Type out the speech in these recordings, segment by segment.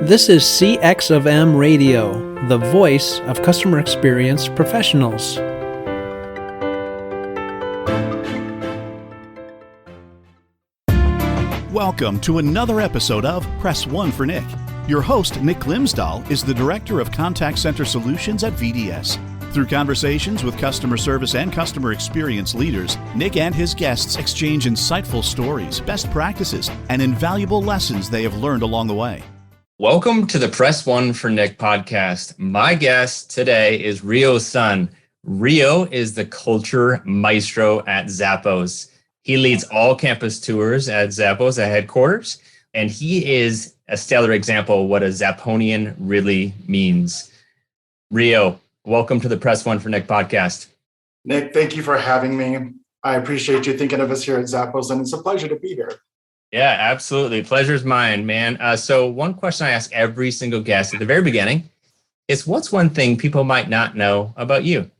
This is CX of M Radio, the voice of customer experience professionals. Welcome to another episode of Press 1 for Nick. Your host, Nick GLIMSDAHL, is the Director of Contact Center Solutions at VDS. Through conversations with customer service and customer experience leaders, Nick and his guests exchange insightful stories, best practices, and invaluable lessons they have learned along the way. Welcome to the Press 1 for Nick podcast. My guest today is Rio's son. Rio is the Culture Mystro at Zappos. He leads all campus tours at Zappos at headquarters, and he is a stellar example of what a Zapponian really means. Rio, welcome to the Press 1 for Nick podcast. Nick, thank you for having me. I appreciate you thinking of us here at Zappos, and it's a pleasure to be here. Yeah, absolutely. Pleasure's mine, man. So one question I ask every single guest at the very beginning is, what's one thing people might not know about you?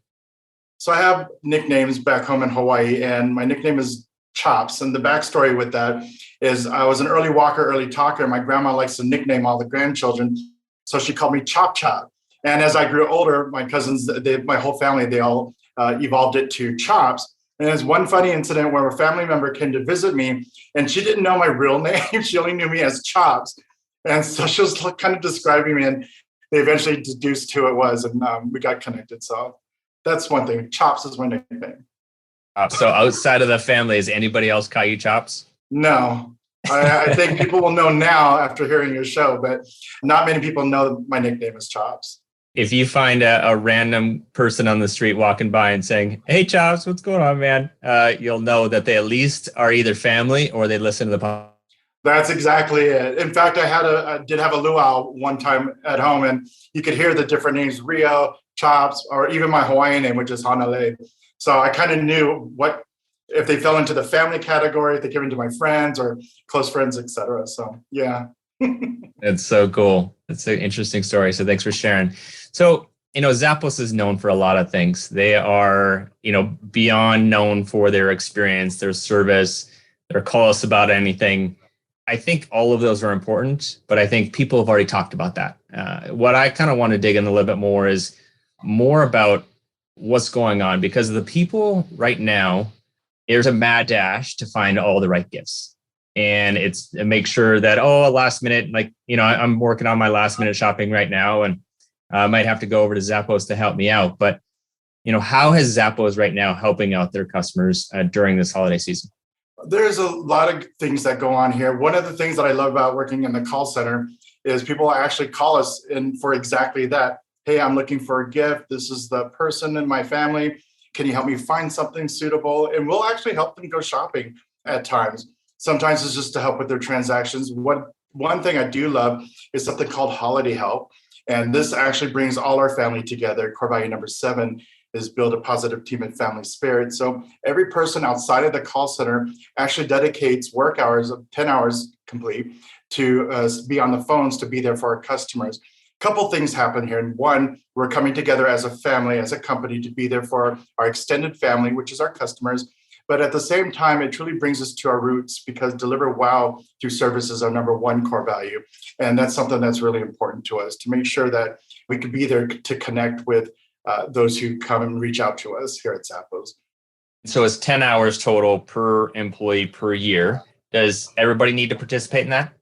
So I have nicknames back home in Hawaii, and my nickname is Chops. And the backstory with that is I was an early walker, early talker. My grandma likes to nickname all the grandchildren, so she called me Chop Chop. And as I grew older, my cousins, my whole family, they all evolved it to Chops. And there's one funny incident where a family member came to visit me, and she didn't know my real name. She only knew me as Chops. And so she was kind of describing me, and they eventually deduced who it was, and we got connected. So that's one thing. Chops is my nickname. So outside of the family, is anybody else call you Chops? No. I think people will know now after hearing your show, but not many people know my nickname is Chops. If you find a random person on the street walking by and saying, "Hey, Chops, what's going on, man?" You'll know that they at least are either family or they listen to the podcast. That's exactly it. In fact, I did have a luau one time at home, and you could hear the different names, Rio, Chops, or even my Hawaiian name, which is Hanalei. So I kind of knew what if they fell into the family category, if they came into my friends or close friends, etc. So yeah. It's so cool. It's an interesting story. So thanks for sharing. So, Zappos is known for a lot of things. They are, beyond known for their experience, their service, their call us about anything. I think all of those are important, but I think people have already talked about that. What I kind of want to dig in a little bit more is more about what's going on, because the people right now, there's a mad dash to find all the right gifts. And it's to make sure that, last minute, I'm working on my last minute shopping right now, and I might have to go over to Zappos to help me out. But, how has Zappos right now helping out their customers during this holiday season? There's a lot of things that go on here. One of the things that I love about working in the call center is people actually call us in for exactly that. Hey, I'm looking for a gift. This is the person in my family. Can you help me find something suitable? And we'll actually help them go shopping at times. Sometimes it's just to help with their transactions. One thing I do love is something called Holiday Help. And this actually brings all our family together. Core value number 7 is build a positive team and family spirit. So every person outside of the call center actually dedicates work hours of 10 hours complete to be on the phones to be there for our customers. Couple things happen here. And one, we're coming together as a family, as a company, to be there for our extended family, which is our customers. But at the same time, it truly brings us to our roots, because deliver wow through service is our number 1 core value. And that's something that's really important to us, to make sure that we can be there to connect with those who come and reach out to us here at Zappos. So it's 10 hours total per employee per year. Does everybody need to participate in that?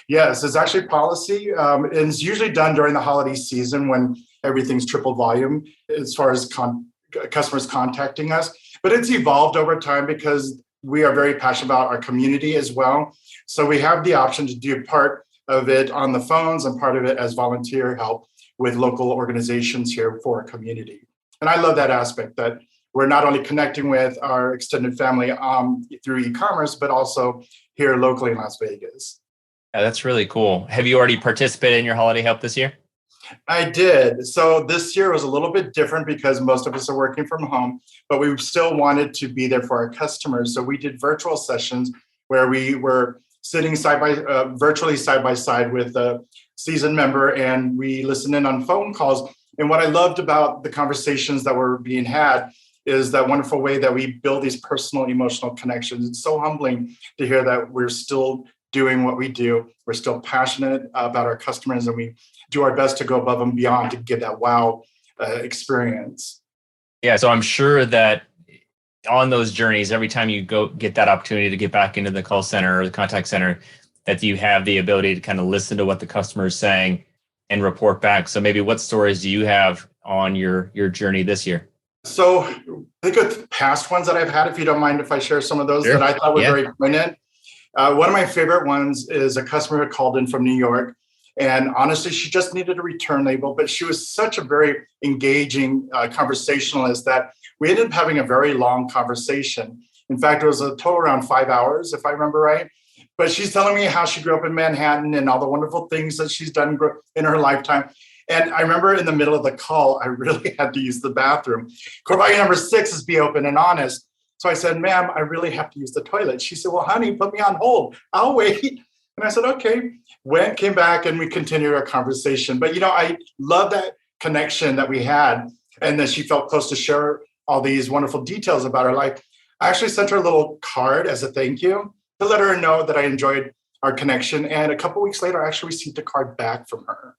Yes, it's actually policy. It's usually done during the holiday season when everything's triple volume as far as customers contacting us. But it's evolved over time because we are very passionate about our community as well. So we have the option to do part of it on the phones and part of it as volunteer help with local organizations here for our community. And I love that aspect, that we're not only connecting with our extended family through e-commerce, but also here locally in Las Vegas. Yeah, that's really cool. Have you already participated in your holiday help this year? I did. So this year was a little bit different because most of us are working from home, but we still wanted to be there for our customers. So we did virtual sessions where we were sitting virtually side by side with a seasoned member, and we listened in on phone calls. And what I loved about the conversations that were being had is that wonderful way that we build these personal, emotional connections. It's so humbling to hear that we're still doing what we do. We're still passionate about our customers, and we do our best to go above and beyond to give that wow experience. Yeah, so I'm sure that on those journeys, every time you go get that opportunity to get back into the call center or the contact center, that you have the ability to kind of listen to what the customer is saying and report back. So maybe what stories do you have on your journey this year? So I think of past ones that I've had, if you don't mind if I share some of those Sure. that I thought were very poignant. One of my favorite ones is a customer who called in from New York. And honestly, she just needed a return label, but she was such a very engaging conversationalist that we ended up having a very long conversation. In fact, it was a total around 5 hours, if I remember right. But she's telling me how she grew up in Manhattan and all the wonderful things that she's done in her lifetime. And I remember in the middle of the call, I really had to use the bathroom. Core value number 6 is be open and honest. So I said, ma'am, I really have to use the toilet. She said, well, honey, put me on hold. I'll wait. And I said, okay. Came back, and we continued our conversation. But, I love that connection that we had, and that she felt close to share all these wonderful details about her life. I actually sent her a little card as a thank you to let her know that I enjoyed our connection. And a couple of weeks later, I actually received a card back from her.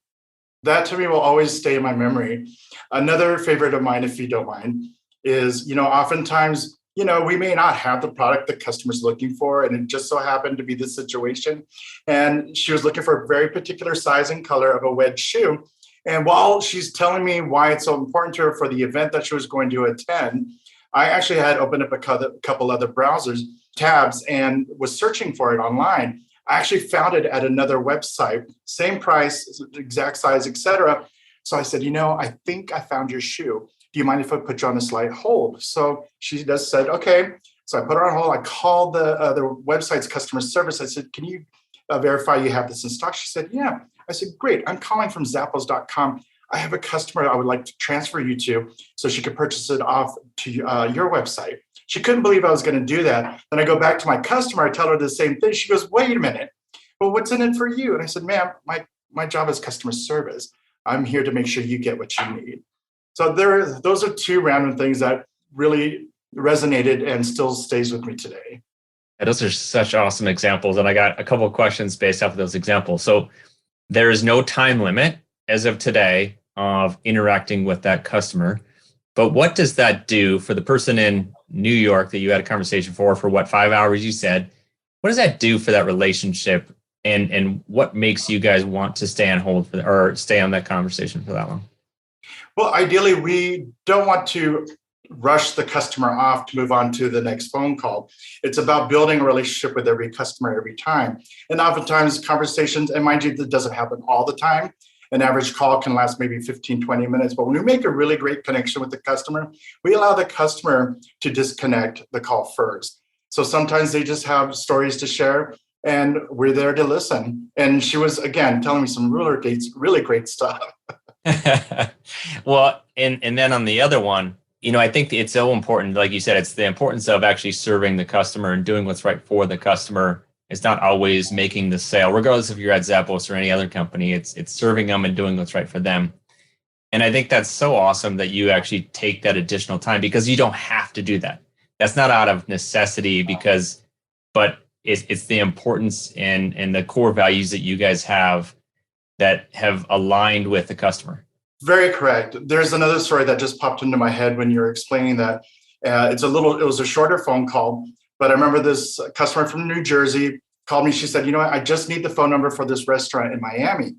That to me will always stay in my memory. Another favorite of mine, if you don't mind, is, oftentimes, we may not have the product the customer's looking for, and it just so happened to be this situation. And she was looking for a very particular size and color of a wedge shoe. And while she's telling me why it's so important to her for the event that she was going to attend, I actually had opened up a couple other browsers tabs and was searching for it online. I actually found it at another website, same price, exact size, etc. So I said, I think I found your shoe. Do you mind if I put you on a slight hold? So she just said, okay. So I put her on hold. I called the website's customer service. I said, can you verify you have this in stock? She said, yeah. I said, great. I'm calling from Zappos.com. I have a customer I would like to transfer you to so she could purchase it off to your website. She couldn't believe I was going to do that. Then I go back to my customer. I tell her the same thing. She goes, wait a minute. Well, what's in it for you? And I said, ma'am, my job is customer service. I'm here to make sure you get what you need. So those are two random things that really resonated and still stays with me today. Yeah, those are such awesome examples. And I got a couple of questions based off of those examples. So there is no time limit as of today of interacting with that customer. But what does that do for the person in New York that you had a conversation for what, 5 hours you said? What does that do for that relationship? And what makes you guys want to stay on hold or stay on that conversation for that long? Well, ideally, we don't want to rush the customer off to move on to the next phone call. It's about building a relationship with every customer every time. And oftentimes conversations, and mind you, that doesn't happen all the time. An average call can last maybe 15, 20 minutes. But when we make a really great connection with the customer, we allow the customer to disconnect the call first. So sometimes they just have stories to share, and we're there to listen. And she was, again, telling me some really great stuff. Well, and then on the other one, I think it's so important, like you said, it's the importance of actually serving the customer and doing what's right for the customer. It's not always making the sale, regardless if you're at Zappos or any other company. It's serving them and doing what's right for them. And I think that's so awesome that you actually take that additional time, because you don't have to do that. That's not out of necessity, but it's the importance and the core values that you guys have that have aligned with the customer. Very correct. There's another story that just popped into my head when you're explaining that. It was a shorter phone call, but I remember this customer from New Jersey called me. She said, I just need the phone number for this restaurant in Miami.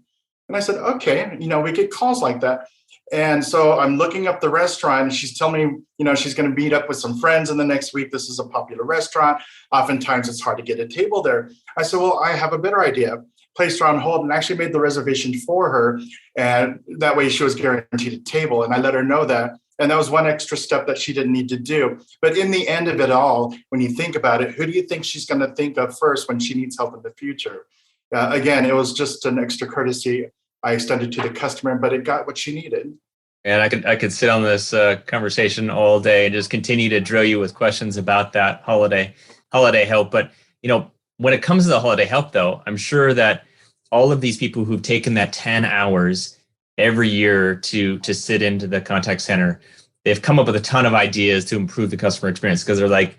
And I said, okay, we get calls like that. And so I'm looking up the restaurant, and she's telling me, she's going to meet up with some friends in the next week. This is a popular restaurant. Oftentimes it's hard to get a table there. I said, well, I have a better idea. Placed her on hold and actually made the reservation for her. And that way she was guaranteed a table. And I let her know that. And that was one extra step that she didn't need to do. But in the end of it all, when you think about it, who do you think she's going to think of first when she needs help in the future? Again, it was just an extra courtesy I extended to the customer, but it got what she needed. And I could sit on this conversation all day and just continue to drill you with questions about that holiday help. But, when it comes to the holiday help, though, I'm sure that all of these people who've taken that 10 hours every year to sit into the contact center, they've come up with a ton of ideas to improve the customer experience, because they're like,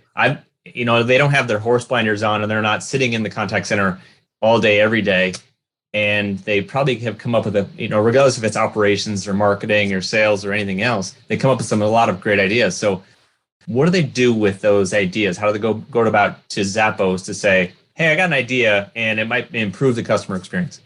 they don't have their horse blinders on and they're not sitting in the contact center all day, every day. And they probably have come up with regardless if it's operations or marketing or sales or anything else, they come up with a lot of great ideas. So what do they do with those ideas? How do they go about to Zappos to say, hey, I got an idea and it might improve the customer experience?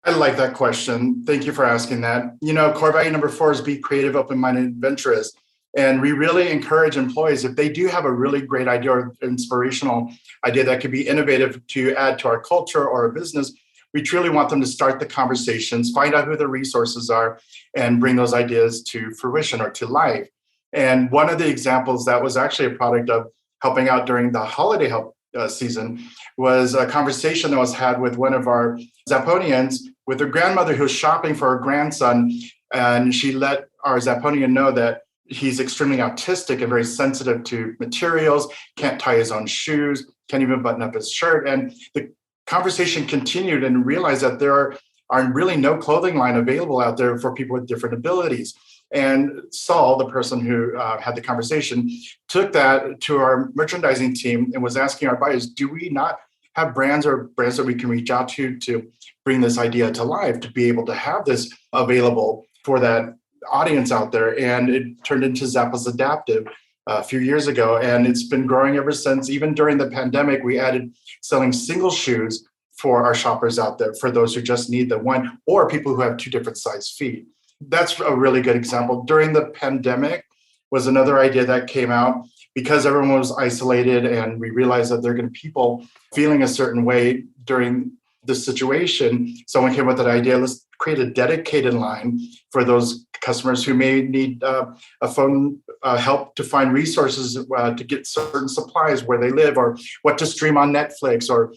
I like that question. Thank you for asking that. Core value number 4 is be creative, open-minded, adventurous. And we really encourage employees, if they do have a really great idea or inspirational idea that could be innovative to add to our culture or our business, we truly want them to start the conversations, find out who the resources are, and bring those ideas to fruition or to life. And one of the examples that was actually a product of helping out during the holiday help season was a conversation that was had with one of our Zapponians with her grandmother who was shopping for her grandson. And she let our Zapponian know that he's extremely autistic and very sensitive to materials, can't tie his own shoes, can't even button up his shirt. And the conversation continued and realized that there are really no clothing line available out there for people with different abilities. And Saul, the person who had the conversation, took that to our merchandising team and was asking our buyers, do we not have brands that we can reach out to bring this idea to life, to be able to have this available for that audience out there? And it turned into Zappos Adaptive a few years ago, and it's been growing ever since. Even during the pandemic, we added selling single shoes for our shoppers out there, for those who just need the one, or people who have 2 different size feet. That's a really good example. During the pandemic was another idea that came out because everyone was isolated, and we realized that there are going to be people feeling a certain way during this situation. Someone came with that idea, let's create a dedicated line for those customers who may need a phone help to find resources to get certain supplies where they live, or what to stream on Netflix, or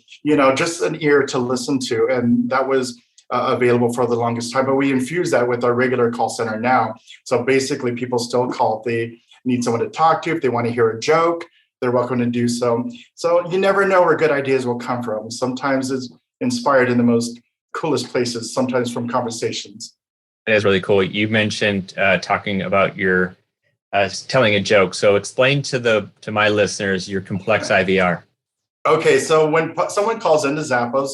just an ear to listen to. And that was available for the longest time, but we infuse that with our regular call center now. So basically people still call if they need someone to talk to, if they want to hear a joke, they're welcome to do so. So you never know where good ideas will come from. Sometimes it's inspired in the most coolest places, sometimes from conversations. It is really cool. You mentioned talking about your telling a joke. So explain to my listeners your complex IVR. Okay, so when someone calls into Zappos,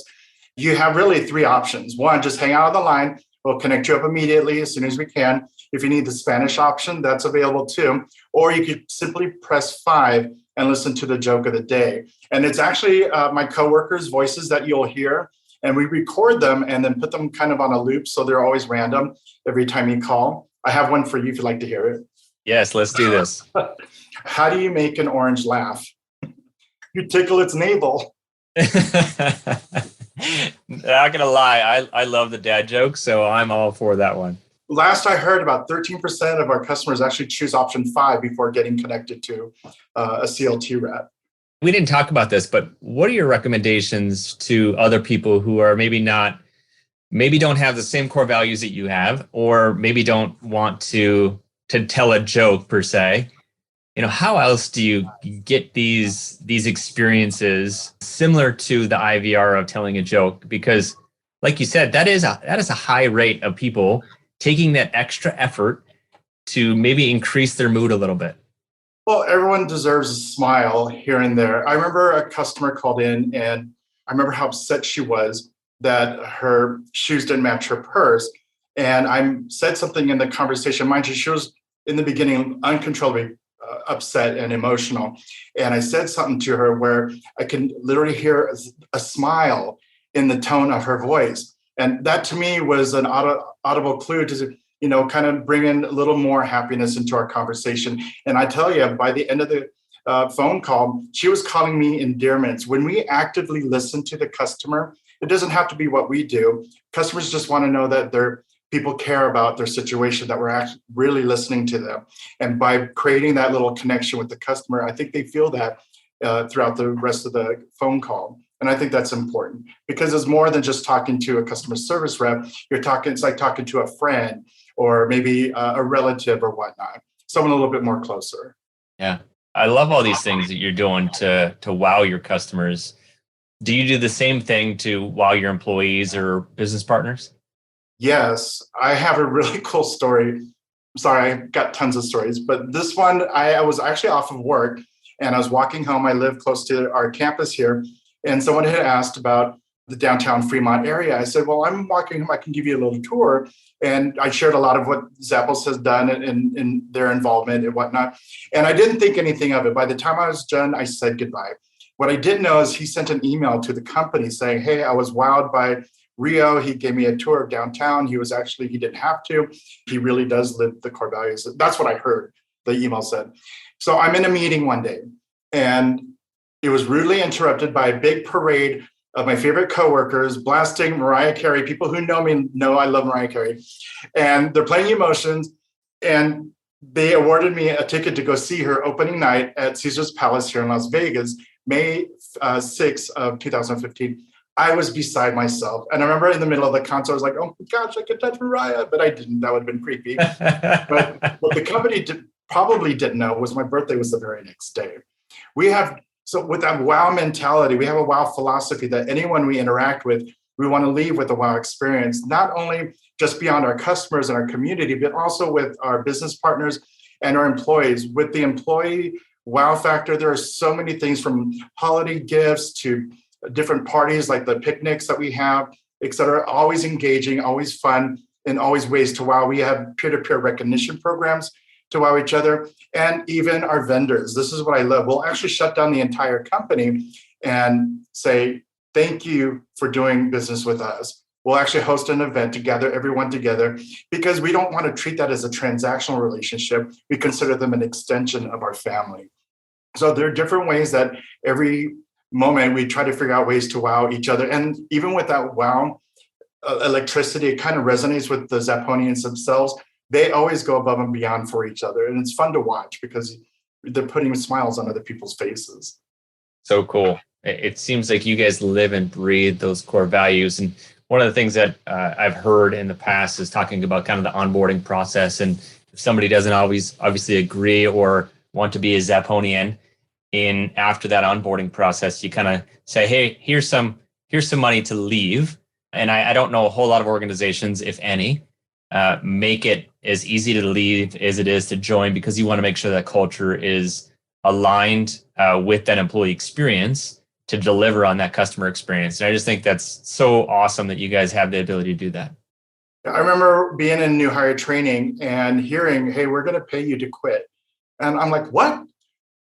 you have really 3 options. 1, just hang out on the line. We'll connect you up immediately as soon as we can. If you need the Spanish option, that's available too. Or you could simply press 5 and listen to the joke of the day. And it's actually my coworkers' voices that you'll hear. And we record them and then put them kind of on a loop, so they're always random every time you call. I have one for you if you'd like to hear it. Yes, let's do this. How do you make an orange laugh? You tickle its navel. Not gonna lie, I love the dad joke, so I'm all for that one. Last I heard, about 13% of our customers actually choose option 5 before getting connected to a CLT rep. We didn't talk about this, but what are your recommendations to other people who are maybe don't have the same core values that you have, or maybe don't want to tell a joke per se? How else do you get these experiences similar to the IVR of telling a joke? Because like you said, that is a high rate of people taking that extra effort to maybe increase their mood a little bit. Well, everyone deserves a smile here and there. I remember a customer called in, and I remember how upset she was that her shoes didn't match her purse. And I said something in the conversation. Mind you, she was in the beginning uncontrollably upset and emotional. And I said something to her where I can literally hear a smile in the tone of her voice. And that to me was an audible clue to kind of bring in a little more happiness into our conversation. And I tell you, by the end of the phone call, she was calling me endearments. When we actively listen to the customer, it doesn't have to be what we do. Customers just want to know that people care about their situation, that we're actually really listening to them. And by creating that little connection with the customer, I think they feel that throughout the rest of the phone call. And I think that's important because it's more than just talking to a customer service rep. It's like talking to a friend or maybe a relative or whatnot, someone a little bit more closer. Yeah. I love all these things that you're doing to wow your customers. Do you do the same thing to wow your employees or business partners? Yes, I have a really cool story. Sorry, I got tons of stories, but this one, I was actually off of work and I was walking home. I live close to our campus here, and someone had asked about the downtown Fremont area. I said, well, I'm walking home. I can give you a little tour. And I shared a lot of what Zappos has done in their involvement and whatnot. And I didn't think anything of it. By the time I was done, I said goodbye. What I did know is he sent an email to the company saying, hey, I was wowed by Rio. He gave me a tour of downtown. He didn't have to. He really does live the core values. That's what I heard, the email said. So I'm in a meeting one day, and it was rudely interrupted by a big parade of my favorite coworkers blasting Mariah Carey. People who know me know I love Mariah Carey. And they're playing Emotions. And they awarded me a ticket to go see her opening night at Caesar's Palace here in Las Vegas, May 6th of 2015. I was beside myself. And I remember in the middle of the concert, I was like, oh my gosh, I could touch Mariah. But I didn't. That would have been creepy. But what the company probably didn't know was my birthday was the very next day. So with that wow mentality, we have a wow philosophy that anyone we interact with, we want to leave with a wow experience, not only just beyond our customers and our community, but also with our business partners and our employees. With the employee wow factor, there are so many things from holiday gifts to different parties like the picnics that we have, et cetera, always engaging, always fun, and always ways to wow. We have peer-to-peer recognition programs to wow each other, and even our vendors. This is what I love. We'll actually shut down the entire company and say, thank you for doing business with us. We'll actually host an event to gather everyone together because we don't want to treat that as a transactional relationship. We consider them an extension of our family. So there are different ways that every moment we try to figure out ways to wow each other. And even with that wow electricity, it kind of resonates with the Zapponians themselves. They always go above and beyond for each other. And it's fun to watch because they're putting smiles on other people's faces. So cool. It seems like you guys live and breathe those core values. And one of the things that I've heard in the past is talking about kind of the onboarding process. And if somebody doesn't always obviously agree or want to be a Zapponian, after that onboarding process, you kind of say, hey, here's some money to leave. And I don't know a whole lot of organizations, if any, make it as easy to leave as it is to join, because you want to make sure that culture is aligned with that employee experience to deliver on that customer experience. And I just think that's so awesome that you guys have the ability to do that. I remember being in new hire training and hearing, hey, we're going to pay you to quit. And I'm like, what?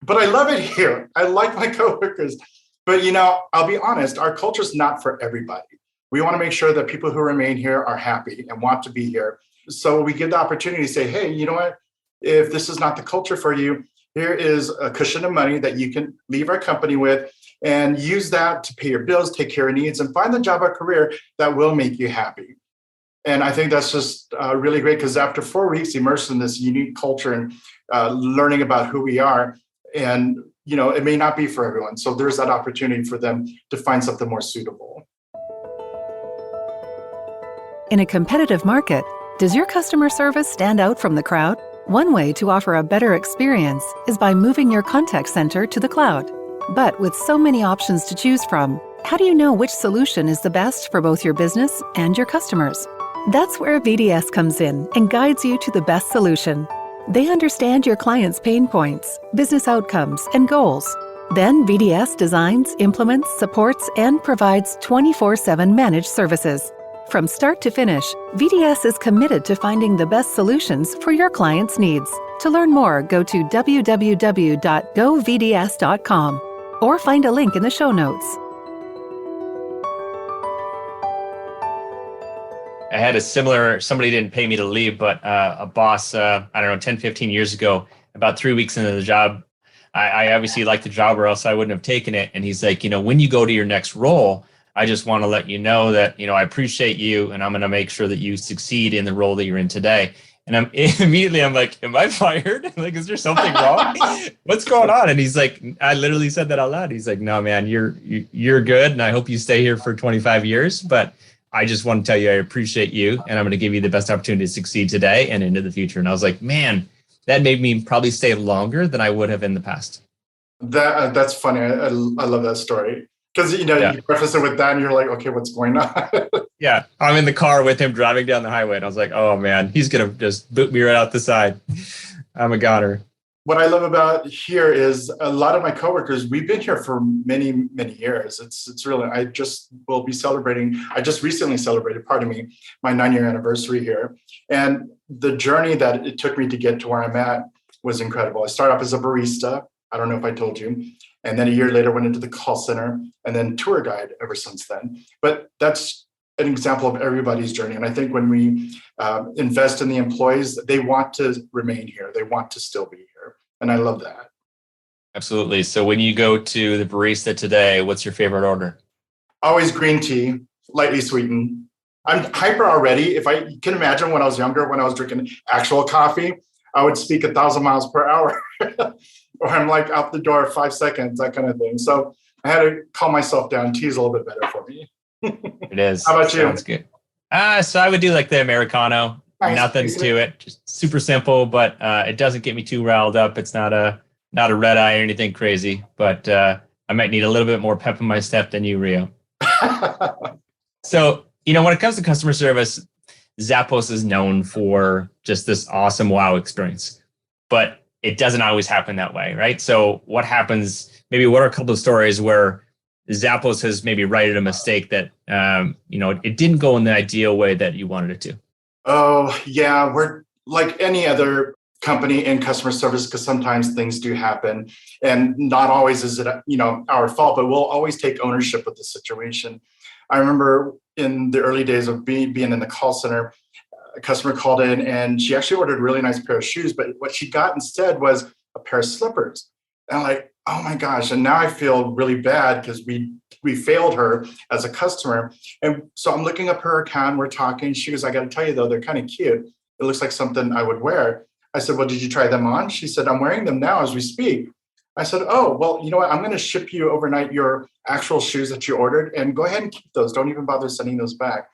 But I love it here. I like my coworkers. But, I'll be honest, our culture is not for everybody. We want to make sure that people who remain here are happy and want to be here. So we give the opportunity to say, hey, you know what? If this is not the culture for you, here is a cushion of money that you can leave our company with and use that to pay your bills, take care of needs, and find the job or career that will make you happy. And I think that's just really great because after 4 weeks immersed in this unique culture and learning about who we are, and it may not be for everyone. So there's that opportunity for them to find something more suitable. In a competitive market, does your customer service stand out from the crowd? One way to offer a better experience is by moving your contact center to the cloud. But with so many options to choose from, how do you know which solution is the best for both your business and your customers? That's where VDS comes in and guides you to the best solution. They understand your clients' pain points, business outcomes, and goals. Then VDS designs, implements, supports, and provides 24/7 managed services. From start to finish, VDS is committed to finding the best solutions for your clients' needs. To learn more, go to www.govds.com or find a link in the show notes. I had a similar, somebody didn't pay me to leave, but a boss, 10, 15 years ago, about 3 weeks into the job, I obviously liked the job or else I wouldn't have taken it. And he's like, when you go to your next role, I just want to let you know that, I appreciate you and I'm going to make sure that you succeed in the role that you're in today. And I'm like, am I fired? Like, is there something wrong? What's going on? And he's like, I literally said that out loud. He's like, no, man, you're good. And I hope you stay here for 25 years. But I just want to tell you, I appreciate you. And I'm going to give you the best opportunity to succeed today and into the future. And I was like, man, that made me probably stay longer than I would have in the past. That's funny. I love that story. Because, you preface it with that and you're like, okay, what's going on? Yeah. I'm in the car with him driving down the highway. And I was like, oh, man, he's going to just boot me right out the side. I'm a goner. What I love about here is a lot of my coworkers, we've been here for many, many years. It's really, I just recently celebrated, my 9-year anniversary here. And the journey that it took me to get to where I'm at was incredible. I started off as a barista. I don't know if I told you. And then a year later went into the call center and then tour guide ever since then. But that's an example of everybody's journey. And I think when we invest in the employees, they want to remain here. They want to still be here. And I love that. Absolutely. So when you go to the barista today, what's your favorite order? Always green tea, lightly sweetened. I'm hyper already. If I can imagine when I was younger, when I was drinking actual coffee, I would speak 1,000 miles per hour. Or I'm like out the door 5 seconds, that kind of thing. So I had to calm myself down. Tea's a little bit better for me. It is. How about you? Sounds good. So I would do like the Americano. Nice. Nothing to it. Just super simple, but it doesn't get me too riled up. It's not a red eye or anything crazy, but I might need a little bit more pep in my step than you, Rio. So, when it comes to customer service, Zappos is known for just this awesome wow experience, but it doesn't always happen that way, right? So what happens, maybe what are a couple of stories where Zappos has maybe righted a mistake that, it didn't go in the ideal way that you wanted it to? Oh, yeah. We're like any other company in customer service because sometimes things do happen and not always is it, our fault, but we'll always take ownership of the situation. I remember in the early days of being in the call center, a customer called in and she actually ordered a really nice pair of shoes, but what she got instead was a pair of slippers. And I'm like, oh my gosh. And now I feel really bad because we failed her as a customer. And so I'm looking up her account, we're talking. She goes, I got to tell you though, they're kind of cute. It looks like something I would wear. I said, well, did you try them on? She said, I'm wearing them now as we speak. I said, oh, well, you know what? I'm going to ship you overnight your actual shoes that you ordered and go ahead and keep those. Don't even bother sending those back.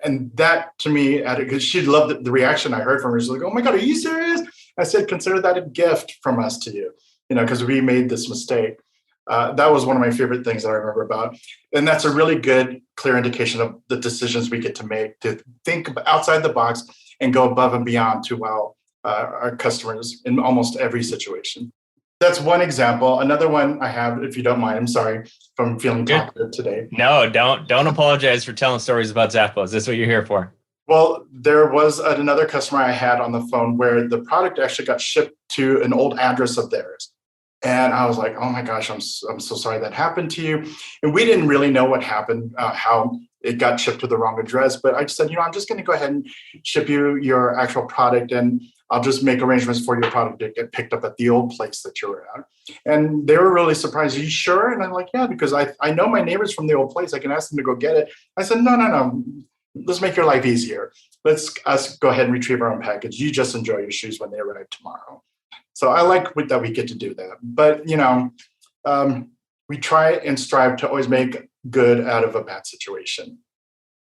And that to me, because she loved the reaction I heard from her. She's like, oh my God, are you serious? I said, consider that a gift from us to you, because we made this mistake. That was one of my favorite things that I remember about. And that's a really good, clear indication of the decisions we get to make, to think outside the box and go above and beyond to wow our customers in almost every situation. That's one example. Another one I have, if you don't mind, I'm sorry if I'm feeling talkative today. No, don't apologize for telling stories about Zappos. That's what you're here for. Well, there was another customer I had on the phone where the product actually got shipped to an old address of theirs. And I was like, oh my gosh, I'm so sorry that happened to you. And we didn't really know what happened, how it got shipped to the wrong address. But I just said, I'm just going to go ahead and ship you your actual product. And I'll just make arrangements for your product to get picked up at the old place that you were at. And they were really surprised. Are you sure? And I'm like, yeah, because I know my neighbors from the old place. I can ask them to go get it. I said, no. Let's make your life easier. Let's us go ahead and retrieve our own package. You just enjoy your shoes when they arrive tomorrow. So I like that we get to do that. But, we try and strive to always make good out of a bad situation.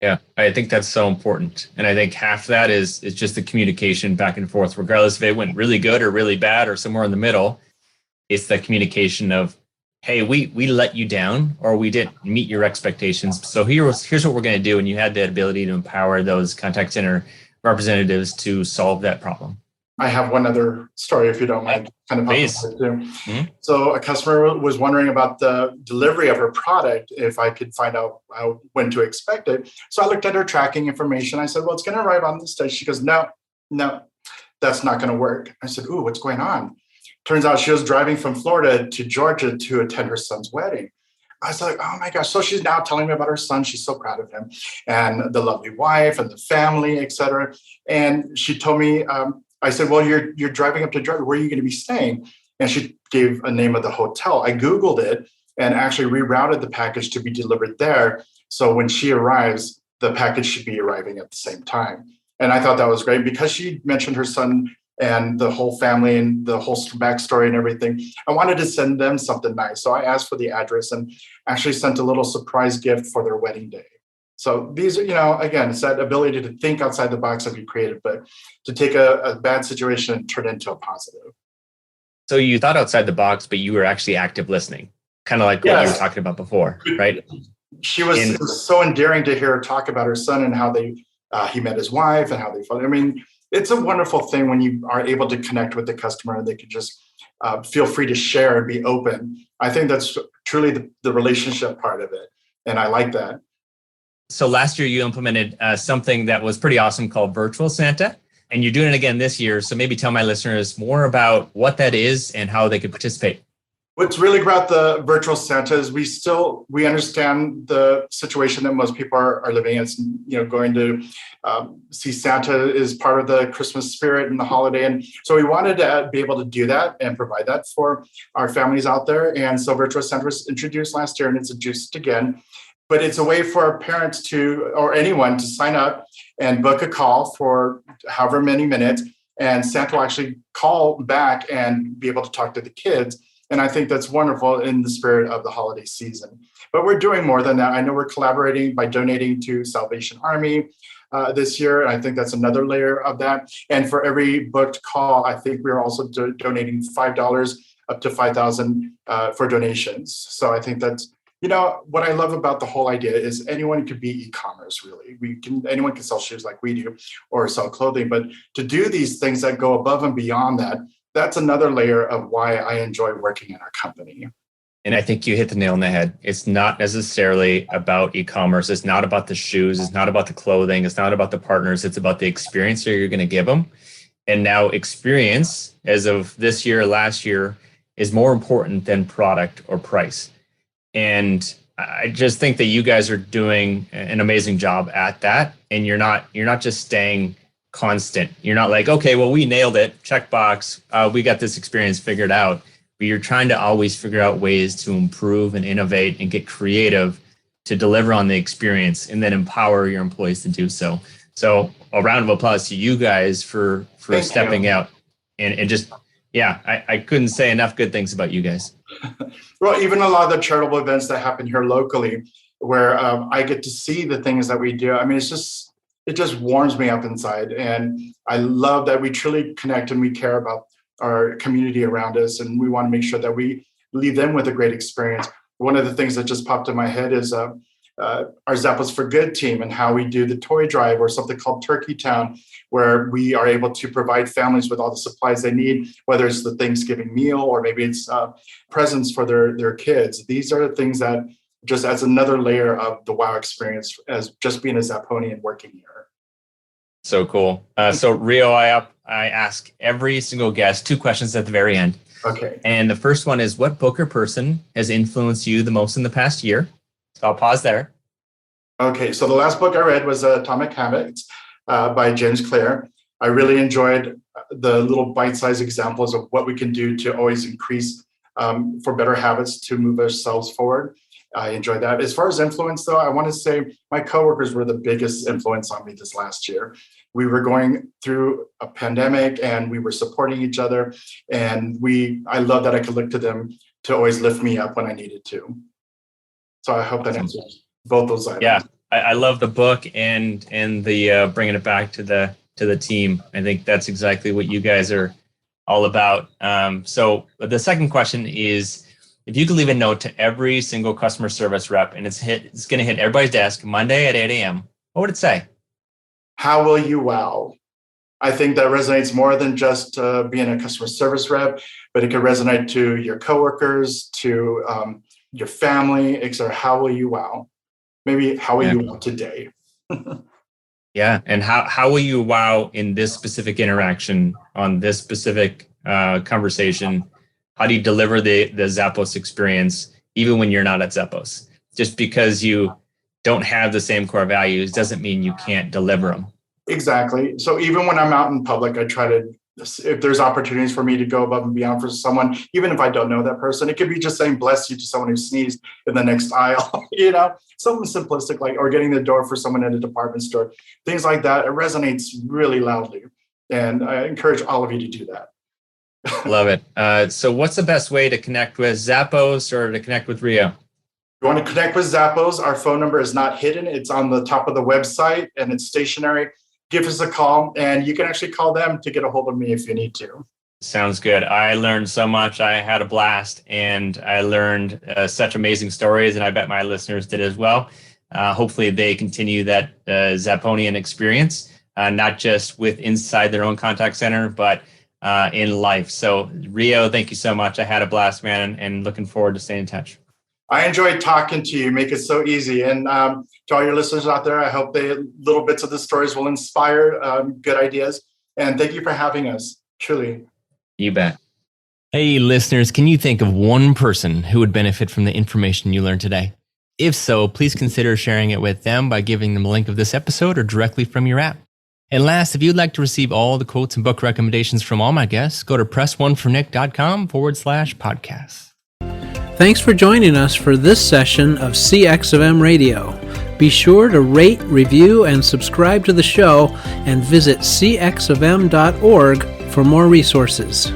Yeah, I think that's so important. And I think half that is just the communication back and forth, regardless if it went really good or really bad or somewhere in the middle. It's the communication of, hey, we let you down or we didn't meet your expectations. So here's what we're going to do. And you had the ability to empower those contact center representatives to solve that problem. I have one other story, if you don't mind. Please. Mm-hmm. So a customer was wondering about the delivery of her product, if I could find out when to expect it. So I looked at her tracking information. I said, well, it's going to arrive on this day. She goes, no, that's not going to work. I said, ooh, what's going on? Turns out she was driving from Florida to Georgia to attend her son's wedding. I was like, oh my gosh. So she's now telling me about her son. She's so proud of him and the lovely wife and the family, et cetera. And she told me, I said, well, you're driving up to Georgia. Where are you going to be staying? And she gave a name of the hotel. I Googled it and actually rerouted the package to be delivered there. So when she arrives, the package should be arriving at the same time. And I thought that was great because she mentioned her son and the whole family and the whole backstory and everything. I wanted to send them something nice. So I asked for the address and actually sent a little surprise gift for their wedding day. So these are, again, it's that ability to think outside the box that we created, but to take a bad situation and turn it into a positive. So you thought outside the box, but you were actually active listening, kind of like what you were talking about before, right? It was so endearing to hear her talk about her son and how he met his wife and how they felt. I mean, it's a wonderful thing when you are able to connect with the customer and they can just feel free to share and be open. I think that's truly the relationship part of it. And I like that. So last year you implemented something that was pretty awesome called Virtual Santa, and you're doing it again this year. So maybe tell my listeners more about what that is and how they could participate. What's really great about the virtual Santa is we understand the situation that most people are living in. It's, going to see Santa is part of the Christmas spirit and the holiday. And so we wanted to be able to do that and provide that for our families out there. And so Virtual Santa was introduced last year and it's introduced again. But it's a way for parents or anyone to sign up and book a call for however many minutes. And Santa will actually call back and be able to talk to the kids. And I think that's wonderful in the spirit of the holiday season. But we're doing more than that. I know we're collaborating by donating to Salvation Army this year. And I think that's another layer of that. And for every booked call, I think we're also donating $5 up to $5,000 for donations. So I think that's, what I love about the whole idea is anyone could be e-commerce, really. Anyone can sell shoes like we do or sell clothing. But to do these things that go above and beyond that, that's another layer of why I enjoy working in our company. And I think you hit the nail on the head. It's not necessarily about e-commerce. It's not about the shoes. It's not about the clothing. It's not about the partners. It's about the experience that you're going to give them. And now experience, as of this year, last year, is more important than product or price. And I just think that you guys are doing an amazing job at that. And you're not just staying constant. You're not like, okay, well, we nailed it. Checkbox. We got this experience figured out. But you're trying to always figure out ways to improve and innovate and get creative to deliver on the experience and then empower your employees to do so. So a round of applause to you guys for stepping out and just, I couldn't say enough good things about you guys. Well, even a lot of the charitable events that happen here locally where I get to see the things that we do. I mean, it just warms me up inside. And I love that we truly connect and we care about our community around us. And we want to make sure that we leave them with a great experience. One of the things that just popped in my head is our Zappos for Good team and how we do the toy drive or something called Turkey Town, where we are able to provide families with all the supplies they need, whether it's the Thanksgiving meal or maybe it's presents for their kids. These are the things that just as another layer of the wow experience as just being a Zapponian working here. So cool. So Rio, I ask every single guest 2 questions at the very end. Okay. And the first one is, what book or person has influenced you the most in the past year? So I'll pause there. Okay. So the last book I read was Atomic Habits by James Clear. I really enjoyed the little bite-sized examples of what we can do to always increase for better habits to move ourselves forward. I enjoyed that. As far as influence, though, I want to say my coworkers were the biggest influence on me this last year. We were going through a pandemic and we were supporting each other. And I love that I could look to them to always lift me up when I needed to. So I hope that answers both those items. Yeah, I love the book and the bringing it back to the team. I think that's exactly what you guys are all about. So the second question is, if you could leave a note to every single customer service rep and it's going to hit everybody's desk Monday at 8 a.m., what would it say? How will you wow? I think that resonates more than just being a customer service rep, but it could resonate to your coworkers, to your family, etc. How will you wow? Maybe how will you wow today? Yeah. And how will you wow in this specific interaction on this specific conversation? How do you deliver the Zappos experience even when you're not at Zappos? Just because you don't have the same core values doesn't mean you can't deliver them. Exactly. So even when I'm out in public, I try to, if there's opportunities for me to go above and beyond for someone, even if I don't know that person, it could be just saying bless you to someone who sneezed in the next aisle, something simplistic like, or getting the door for someone at a department store, things like that. It resonates really loudly. And I encourage all of you to do that. Love it. So what's the best way to connect with Zappos or to connect with Rio? If you want to connect with Zappos, our phone number is not hidden. It's on the top of the website and it's stationary. Give us a call and you can actually call them to get a hold of me if you need to. Sounds good. I learned so much. I had a blast and I learned such amazing stories, and I bet my listeners did as well. Hopefully they continue that Zapponian experience, not just with inside their own contact center, but in life. So Rio, thank you so much. I had a blast, man, and looking forward to staying in touch. I enjoyed talking to you. Make it so easy. And to all your listeners out there, I hope little bits of the stories will inspire good ideas. And thank you for having us. Truly. You bet. Hey, listeners, can you think of one person who would benefit from the information you learned today? If so, please consider sharing it with them by giving them a link of this episode or directly from your app. And last, if you'd like to receive all the quotes and book recommendations from all my guests, go to pressonefornick.com/podcast. Thanks for joining us for this session of CX of M Radio. Be sure to rate, review, and subscribe to the show, and visit cxofm.org for more resources.